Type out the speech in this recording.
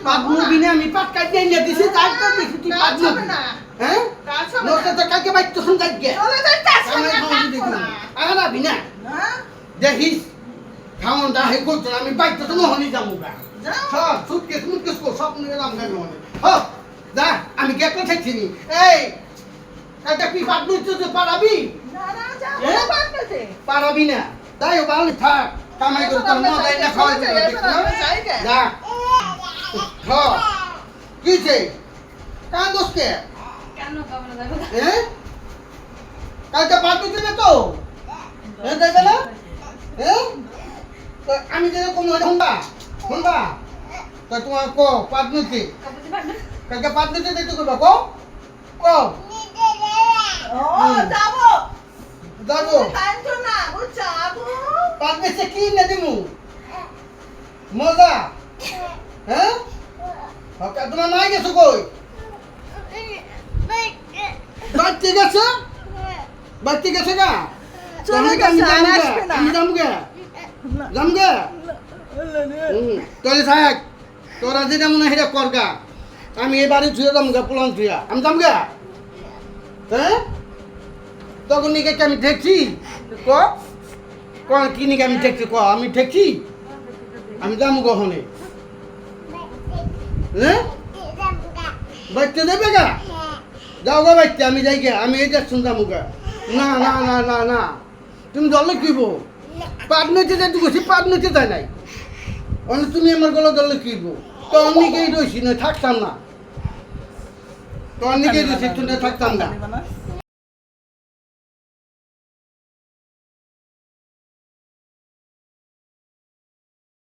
পাট মুবি না আমি পাট কাটতে নিয়ে দিছি তাই তো দেখি তুই পাট মুবি না হ্যাঁ লোকটা তো কাকে বাইতো শুন যাইগে চলে যাই তাছাড়া আগা বিনা দেখিস খাওন দা হে কইতো আমি বাইতো তো নহনি যামুগা হ্যাঁ সুটকেস মুটকেস কো সব নিয়ে নাম গাই নহনি হ্যাঁ যা আমি কে কোথায় থাকছিনি এই এটা কি পাট মুইতো তো পারাবি না না যা পাট নিতে পারাবি না তাই বালি থাক কামাই করে তোর না দেয় না খাওয়াই দিবে যা হ্যাঁ কি যে কান দোসকে কেন কামনা যাবে হ্যাঁ কালকে পাট নিতে না তো হ্যাঁ দেবে না হ্যাঁ তো আমি যে কোন শুনবা শুনবা তো তোমার কো পাট নিতে কালকে পাট নিতে দিতে কইবা কো কো ও যাবো যাবো কাঁদছো না বুঝছো আবু পাট নিতে কি না দিমু মজা হ্যাঁ ওকে তোমার মাই গেছো কই বাচ্চা গেছে বাচ্চা গেছে গা চলে গেছে আমি যামগে তোরে থাক তোরা যেটা মনে হয় সেটা করগা আমি এই বাড়ি ধুয়ে যামগা পুলান ধুয়া আমি যামগা হ্যাঁ তখন নিকে আমি দেখছি ক কি নিকে আমি দেখছি ক আমি দেখছি আমি যাবো কখনে হ্যাঁ বাচ্চা দেবে গা যাও গা বাচ্চা আমি যাই গে আমি এই যাচ্ছি যাবো গা না না না না না তুমি জলে কিব পাট নইতে যাই গেছি পাট নইতে যায় নাই অন্য তুমি আমার গলা জলে কিব তো অনেকেই রয়েছি নয় থাকতাম না তো অনেকেই রয়েছি তুমি থাকতাম না